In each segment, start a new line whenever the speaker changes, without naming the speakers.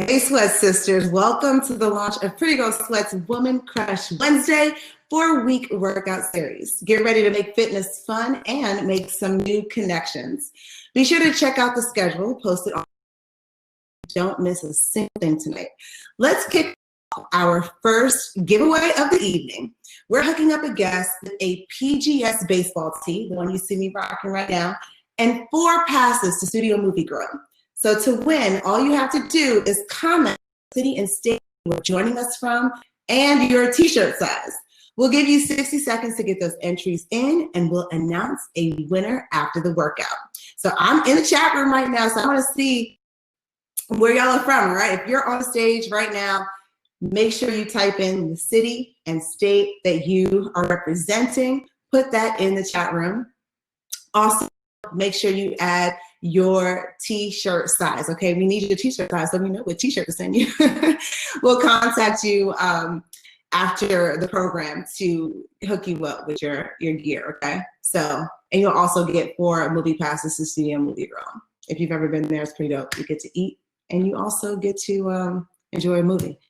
Hey, Sweat Sisters. Welcome to the launch of Pretty Girl Sweat's Woman Crush Wednesday 4-week workout series. Get ready to make fitness fun and make some new connections. Be sure to check out the schedule posted on. Don't miss a single thing tonight. Let's kick off our first giveaway of the evening. We're hooking up a guest with a PGS baseball tee, the one you see me rocking right now, and 4 passes to Studio Movie Girl. So to win, all you have to do is comment city and state you're joining us from and your t-shirt size. We'll give you 60 seconds to get those entries in, and we'll announce a winner after the workout. So I'm in the chat room right now, so I want to see where y'all are from, all right? If you're on stage right now, make sure you type in the city and state that you are representing. Put that in the chat room. Also, make sure you add your t-shirt size. Okay, we need your t-shirt size. Let me know what t-shirt to send you. We'll contact you after the program to hook you up with your gear. Okay, so, and you'll also get 4 movie passes to Studio Movie Girl. If you've ever been there, it's pretty dope. You get to eat and you also get to enjoy a movie.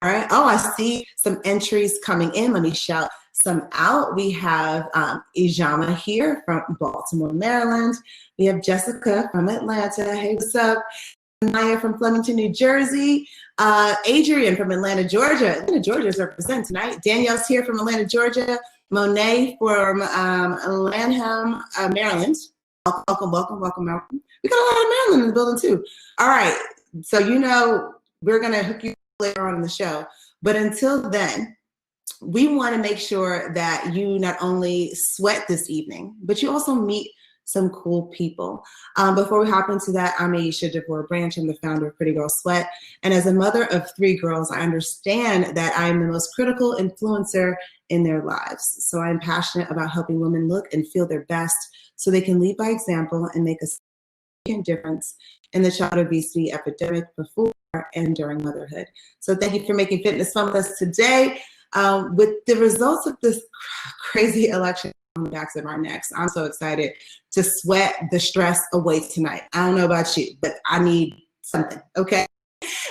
All right. Oh, I see some entries coming in. Let me shout some out. We have Ijama here from Baltimore, Maryland. We have Jessica from Atlanta. Hey, what's up? Maya from Flemington, New Jersey. Adrian from Atlanta, Georgia. Atlanta, Georgia's representing tonight. Danielle's here from Atlanta, Georgia. Monet from Lanham, Maryland. Welcome. We got a lot of Maryland in the building too. All right. So, you know, we're going to hook you later on in the show. But until then, we want to make sure that you not only sweat this evening, but you also meet some cool people. Before we hop into that, I'm Aisha DeVore Branch. I'm the founder of Pretty Girl Sweat. And as a mother of 3 girls, I understand that I'm the most critical influencer in their lives. So I'm passionate about helping women look and feel their best so they can lead by example and make a significant difference in the child obesity epidemic before and during motherhood. So thank you for making fitness fun with us today. With the results of this crazy election on the backs of our necks, I'm so excited to sweat the stress away tonight. I don't know about you, but I need something, okay?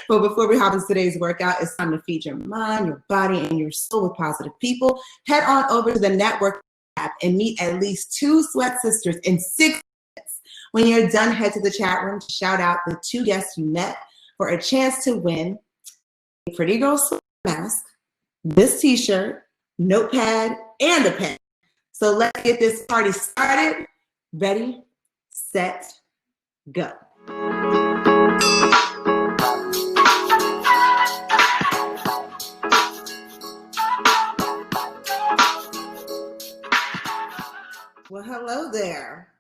But before we hop into today's workout, it's time to feed your mind, your body, and your soul with positive people. Head on over to the network app and meet at least 2 sweat sisters in 6 minutes. When you're done, head to the chat room to shout out the 2 guests you met for a chance to win a Pretty Girl Sweat mask, this t-shirt, notepad, and a pen. So let's get this party started. Ready, set, go. Well, hello there.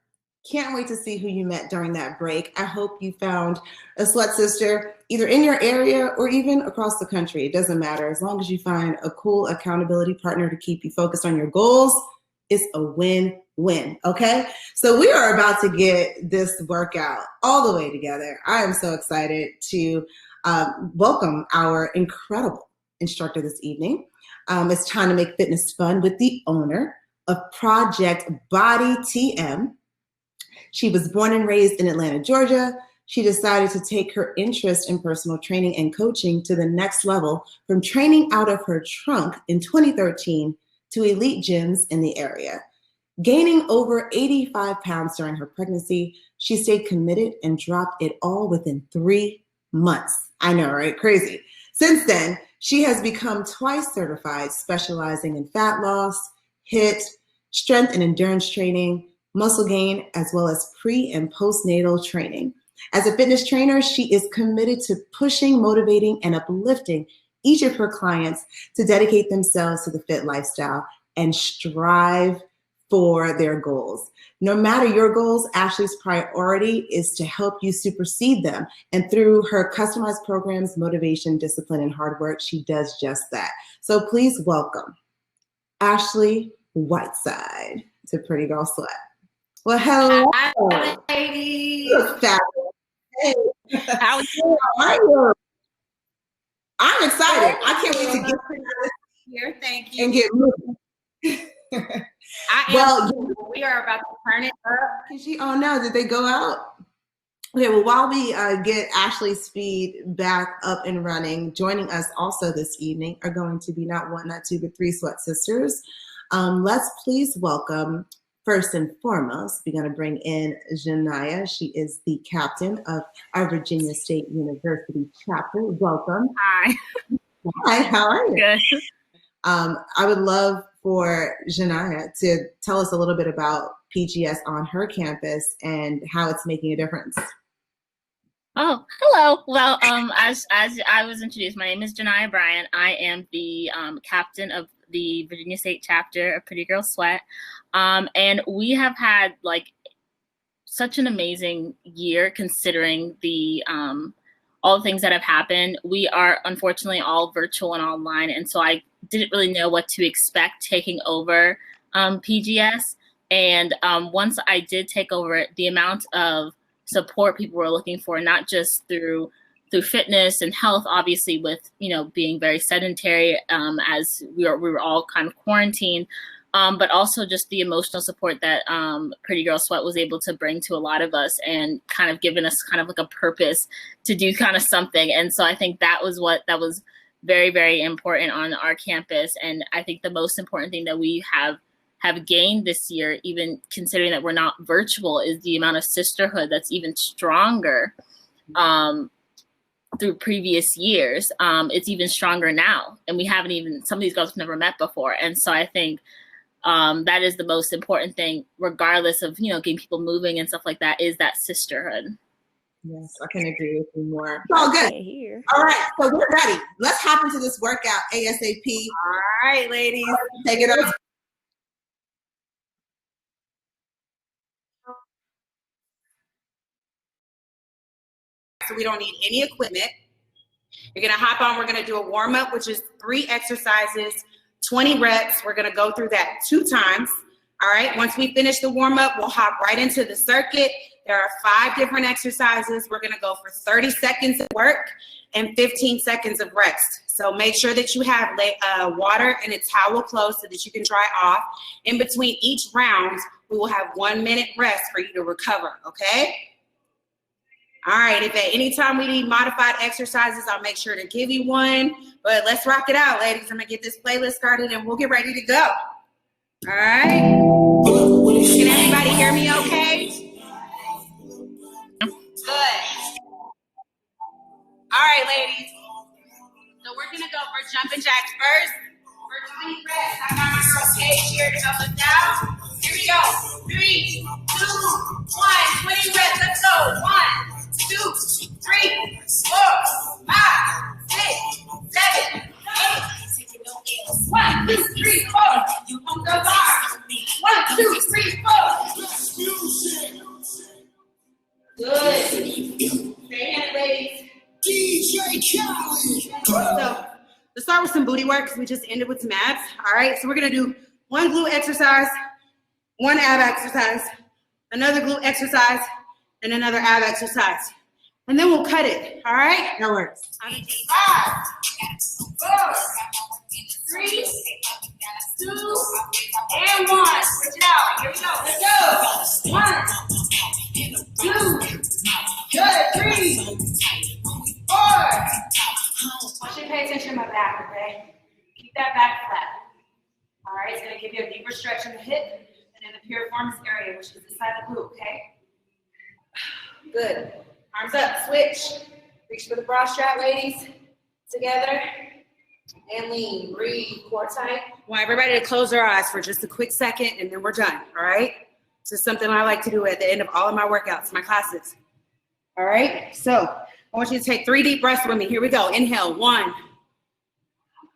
Can't wait to see who you met during that break. I hope you found a sweat sister either in your area or even across the country. It doesn't matter. As long as you find a cool accountability partner to keep you focused on your goals, it's a win-win, okay? So we are about to get this workout all the way together. I am so excited to welcome our incredible instructor this evening. It's time to make fitness fun with the owner of PROJECTBODYTM. She was born and raised in Atlanta, Georgia. She decided to take her interest in personal training and coaching to the next level from training out of her trunk in 2013 to elite gyms in the area. Gaining over 85 pounds during her pregnancy, she stayed committed and dropped it all within 3 months. I know, right? Crazy. Since then, she has become twice certified, specializing in fat loss, HIIT, strength and endurance training, muscle gain, as well as pre- and postnatal training. As a fitness trainer, she is committed to pushing, motivating, and uplifting each of her clients to dedicate themselves to the fit lifestyle and strive for their goals. No matter your goals, Ashlee's priority is to help you supersede them. And through her customized programs, motivation, discipline, and hard work, she does just that. So please welcome Ashlee Whiteside to Pretty Girl Sweat. Well, hello.
Hi, ladies.
Hey.
How are
you? I'm excited. I can't wait to get
here. Thank you.
And get moving.
We are about to turn it up.
Oh no, did they go out? Okay, well, while we get Ashlee's feed back up and running, joining us also this evening are going to be not one, not two, but three sweat sisters. Let's please welcome, first and foremost, we're going to bring in Janiyah. She is the captain of our Virginia State University chapter. Welcome.
Hi.
Hi, how are you?
Good.
I would love for Janiyah to tell us a little bit about PGS on her campus and how it's making a difference.
Oh, hello. Well, as I was introduced, my name is Janiyah Bryant. I am the captain of the Virginia State chapter of PrettyGirlsSweat, and we have had like such an amazing year considering the all the things that have happened. We are unfortunately all virtual and online, and so I didn't really know what to expect taking over PGS. And once I did take over it, the amount of support people were looking for, not just through fitness and health, obviously with, being very sedentary as we were all kind of quarantined, but also just the emotional support that PrettyGirlsSweat was able to bring to a lot of us and kind of given us kind of like a purpose to do kind of something. And so I think that was very, very important on our campus. And I think the most important thing that we have gained this year, even considering that we're not virtual, is the amount of sisterhood that's even stronger through previous years. It's even stronger now. And we haven't even, some of these girls have never met before. And so I think that is the most important thing, regardless of, getting people moving and stuff like that, is that sisterhood.
Yes, I can agree with you more. Oh, good. Here. All right, so we're ready. Let's hop into this workout ASAP.
All right, ladies.
Take it over.
So we don't need any equipment. You're gonna hop on, we're gonna do a warm up, which is 3 exercises, 20 reps. We're gonna go through that 2 times. All right, once we finish the warm up, we'll hop right into the circuit. There are 5 different exercises. We're gonna go for 30 seconds of work and 15 seconds of rest. So make sure that you have water and a towel close so that you can dry off. In between each round, we will have 1 minute rest for you to recover, okay? All right, if at any time we need modified exercises, I'll make sure to give you one. But let's rock it out, ladies. I'm gonna get this playlist started and we'll get ready to go. All right. Can everybody hear me okay? Good. All right, ladies. So we're gonna go for jumping jacks first. For 20 reps, I got my girl Paige here to help us out. Here we go. 3, 2, 1. 20 reps. Let's go. 1, 2, 3, 4, 5, 6, 7, 8. 1, 2, 3, 4. You on the bar. 1, 2, 3, 4. Good. Stay in it, ladies. DJ Kelly. So let's start with some booty work because we just ended with some abs. All right, so we're gonna do 1 glute exercise, 1 ab exercise, another glute exercise, and another ab exercise. And then we'll cut it, all right?
That works.
5, 4, 3, 2, and 1. Switch it out. Here we go. Let's go. 1, 2, good. 3, 4. I want you to pay attention to my back, okay? Keep that back flat. All right, it's gonna give you a deeper stretch in the hip and in the piriformis area, which is inside the glute, okay? Good. Arms up, switch. Reach for the bra strap, ladies. Together. And lean, breathe, core tight. I want everybody to close their eyes for just a quick second and then we're done, all right? This is something I like to do at the end of all of my workouts, my classes. All right, so I want you to take 3 deep breaths with me. Here we go. Inhale, 1.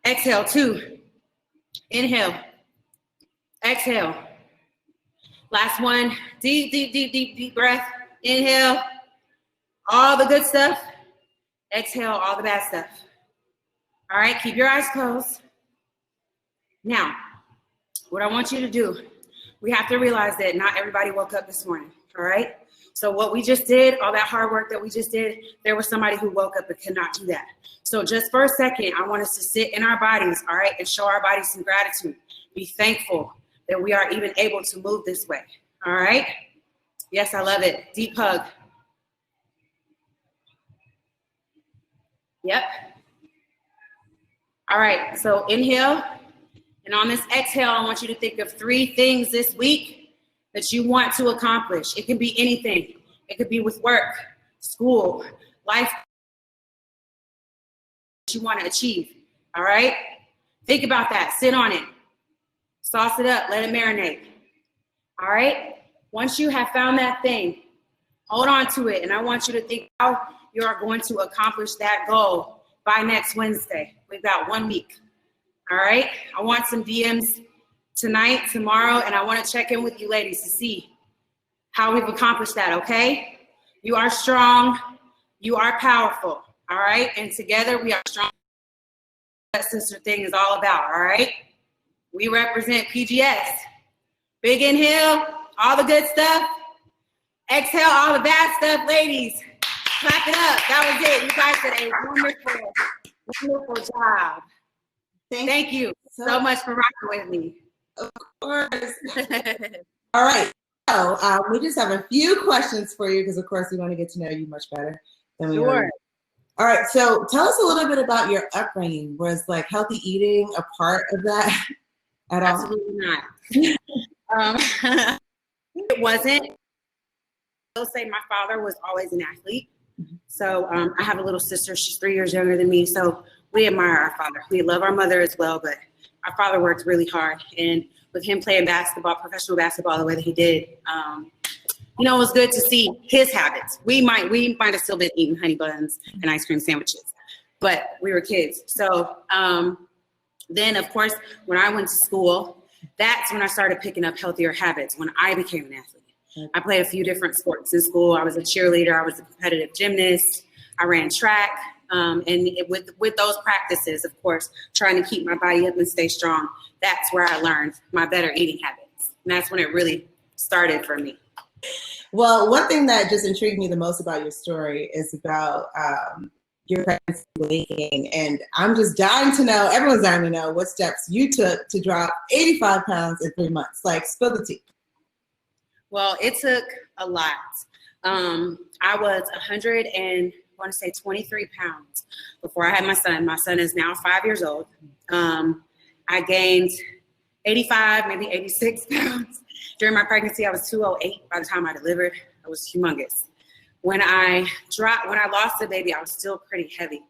Exhale, 2. Inhale. Exhale. Last one. Deep, deep, deep, deep, deep breath. Inhale. All the good stuff. Exhale, all the bad stuff. All right, keep your eyes closed. Now, what I want you to do, we have to realize that not everybody woke up this morning, all right? So what we just did, all that hard work that we just did, there was somebody who woke up and could not do that. So just for a second, I want us to sit in our bodies, all right, and show our bodies some gratitude. Be thankful that we are even able to move this way, all right? Yes, I love it. Deep hug. Yep. All right, so inhale. And on this exhale, I want you to think of 3 things this week that you want to accomplish. It can be anything. It could be with work, school, life that you want to achieve. All right? Think about that. Sit on it. Sauce it up. Let it marinate. All right? Once you have found that thing, hold on to it. And I want you to think how you are going to accomplish that goal by next Wednesday. We've got 1 week. All right? I want some DMs tonight, tomorrow, and I want to check in with you ladies to see how we've accomplished that, okay? You are strong. You are powerful. All right? And together we are strong. That sister thing is all about, all right? We represent PGS. Big inhale, all the good stuff. Exhale, all the bad stuff. Ladies, clap it up. That was it. You guys did a wonderful job. Thank you so much for rocking with me.
Of course. All right. So we just have a few questions for you because, of course, we want to get to know you much better than we are. All right. So tell us a little bit about your upbringing. Was like healthy eating a part of that at all?
Absolutely not. It wasn't. I'll say my father was always an athlete. So I have a little sister. She's 3 years younger than me. So we admire our father. We love our mother as well, but our father worked really hard. And with him playing basketball, professional basketball, the way that he did, you know, it was good to see his habits. We might have still been eating honey buns and ice cream sandwiches, but we were kids. So then, of course, when I went to school, that's when I started picking up healthier habits, when I became an athlete. I played a few different sports in school. I was a cheerleader. I was a competitive gymnast. I ran track. With those practices, of course, trying to keep my body up and stay strong, that's where I learned my better eating habits. And that's when it really started for me.
Well, one thing that just intrigued me the most about your story is about your pregnancy weight gain. And I'm just dying to know, everyone's dying to know what steps you took to drop 85 pounds in 3 months. Like, spill the tea.
Well, it took a lot. I was 23 pounds before I had my son. My son is now 5 years old. I gained 85, maybe 86 pounds. During my pregnancy, I was 208. By the time I delivered, I was humongous. When I lost the baby, I was still pretty heavy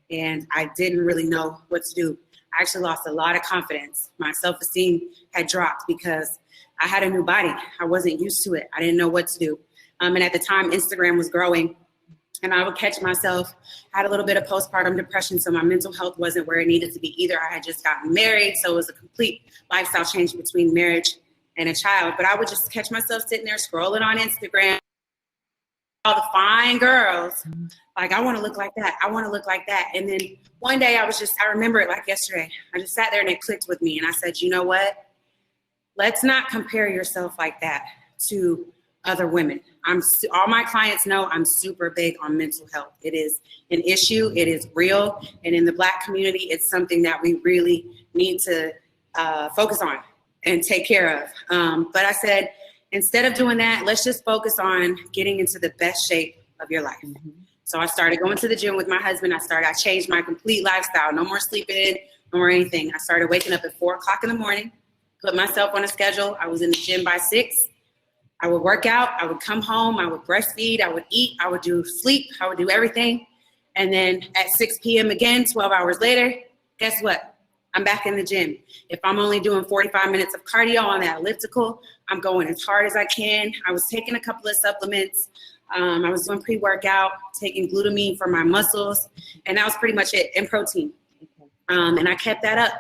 and I didn't really know what to do. I actually lost a lot of confidence. My self-esteem had dropped because I had a new body. I wasn't used to it. I didn't know what to do. And at the time, Instagram was growing. And I would catch myself, had a little bit of postpartum depression, so my mental health wasn't where it needed to be either. I had just gotten married, so it was a complete lifestyle change between marriage and a child. But I would just catch myself sitting there scrolling on Instagram, all the fine girls, like, I want to look like that. I want to look like that. And then one day I remember it like yesterday. I just sat there and it clicked with me. And I said, you know what? Let's not compare yourself like that to other women. All my clients know I'm super big on mental health. It is an issue. It is real. And in the Black community, it's something that we really need to focus on and take care of. But I said, instead of doing that, let's just focus on getting into the best shape of your life. Mm-hmm. So I started going to the gym with my husband. I changed my complete lifestyle. No more sleeping in, no more anything. I started waking up at 4 o'clock in the morning, put myself on a schedule. I was in the gym by 6. I would work out, I would come home, I would breastfeed, I would eat, I would do sleep, I would do everything. And then at 6 p.m. again, 12 hours later, guess what? I'm back in the gym. If I'm only doing 45 minutes of cardio on that elliptical, I'm going as hard as I can. I was taking a couple of supplements. I was doing pre-workout, taking glutamine for my muscles, and that was pretty much it, and protein. And I kept that up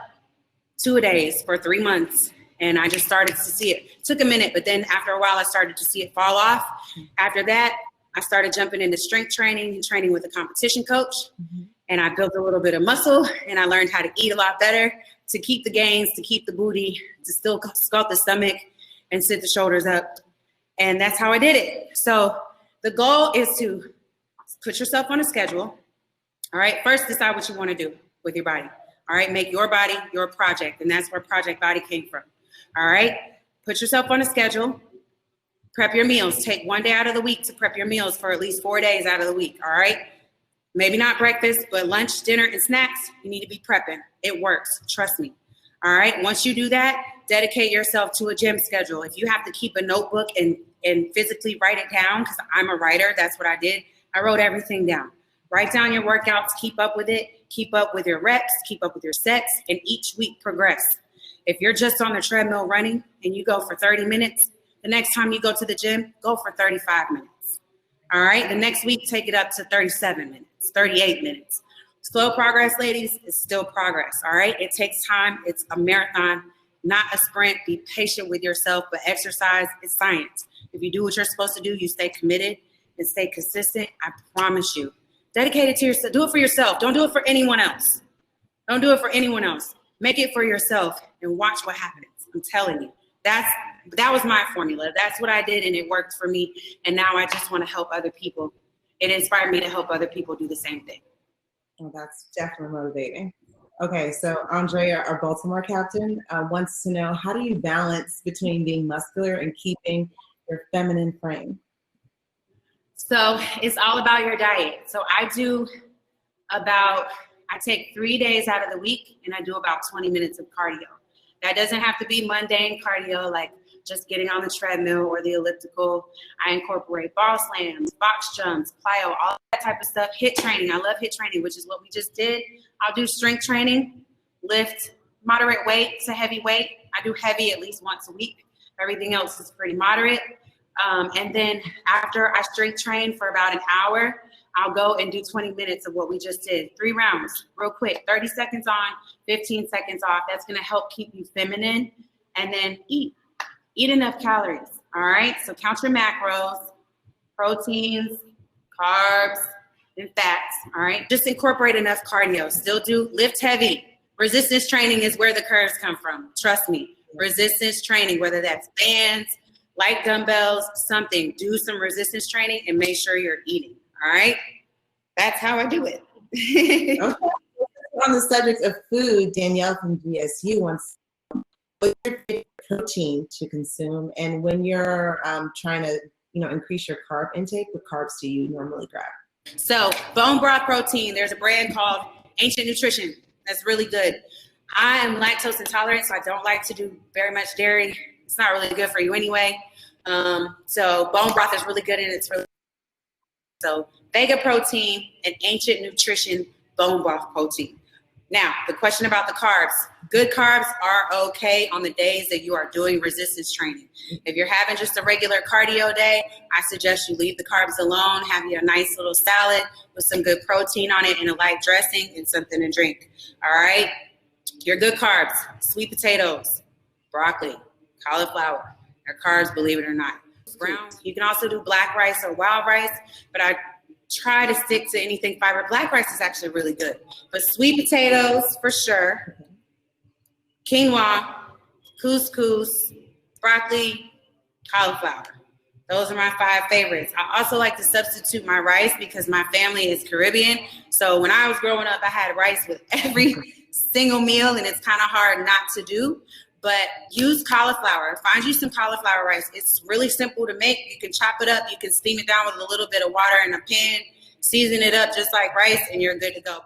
2 days for 3 months. And I just started to see it. It took a minute, but then after a while, I started to see it fall off. After that, I started jumping into strength training and training with a competition coach. Mm-hmm. And I built a little bit of muscle, and I learned how to eat a lot better, to keep the gains, to keep the booty, to still sculpt the stomach and sit the shoulders up. And that's how I did it. So the goal is to put yourself on a schedule. All right, first decide what you want to do with your body. All right, make your body your project, and that's where Project Body came from. All right, put yourself on a schedule, prep your meals. Take 1 day out of the week to prep your meals for at least 4 days out of the week. All right, Maybe not breakfast, but lunch, dinner, and snacks, you need to be prepping. It works, trust me. All right, once you do that, dedicate yourself to a gym schedule. If you have to keep a notebook and physically write it down, because I'm a writer, that's what I did. I wrote everything down. Write down your workouts, keep up with it, keep up with your reps, keep up with your sets, and each week progress. If you're just on the treadmill running and you go for 30 minutes, the next time you go to the gym, go for 35 minutes. All right, the next week, take it up to 37 minutes, 38 minutes. Slow progress, ladies, is still progress, all right? It takes time. It's a marathon, not a sprint. Be patient with yourself, but exercise is science. If you do what you're supposed to do, you stay committed and stay consistent, I promise you. Dedicate it to yourself. Do it for yourself. Don't do it for anyone else. Don't do it for anyone else. Make it for yourself and watch what happens. I'm telling you. That was my formula. That's what I did, and it worked for me. And now I just want to help other people. It inspired me to help other people do the same thing.
Well, that's definitely motivating. Okay, so Andrea, our Baltimore captain, wants to know, how do you balance between being muscular and keeping your feminine frame?
So it's all about your diet. So I take 3 days out of the week and I do about 20 minutes of cardio. That doesn't have to be mundane cardio, like just getting on the treadmill or the elliptical. I incorporate ball slams, box jumps, plyo, all that type of stuff. HIIT training. I love HIIT training, which is what we just did. I'll do strength training, lift moderate weight to heavy weight. I do heavy at least once a week. Everything else is pretty moderate. And then after I strength train for about an hour, I'll go and do 20 minutes of what we just did. 3 rounds, real quick, 30 seconds on, 15 seconds off. That's gonna help keep you feminine. And then eat enough calories, all right? So count your macros, proteins, carbs, and fats, all right? Just incorporate enough cardio. Still do lift heavy. Resistance training is where the curves come from. Trust me, resistance training, whether that's bands, light dumbbells, something. Do some resistance training and make sure you're eating, all right? That's how I do it.
Okay. On the subject of food, Danielle from GSU wants, what's your favorite protein to consume? And when you're trying to, increase your carb intake, what carbs do you normally grab?
So bone broth protein, there's a brand called Ancient Nutrition. That's really good. I am lactose intolerant, so I don't like to do very much dairy. It's not really good for you anyway. So bone broth is really good, and it's really so Vega protein and Ancient Nutrition bone broth protein. Now, the question about the carbs. Good carbs are okay on the days that you are doing resistance training. If you're having just a regular cardio day, I suggest you leave the carbs alone, have you a nice little salad with some good protein on it and a light dressing and something to drink. All right? Your good carbs, sweet potatoes, broccoli, cauliflower. They're carbs, believe it or not. Brown. You can also do black rice or wild rice, but I try to stick to anything fiber. Black rice is actually really good, but sweet potatoes for sure, quinoa, couscous, broccoli, cauliflower. Those are my 5 favorites. I also like to substitute my rice because my family is Caribbean. So when I was growing up, I had rice with every single meal, and it's kind of hard not to do. But use cauliflower. Find you some cauliflower rice. It's really simple to make. You can chop it up. You can steam it down with a little bit of water in a pan, season it up just like rice, and you're good to go.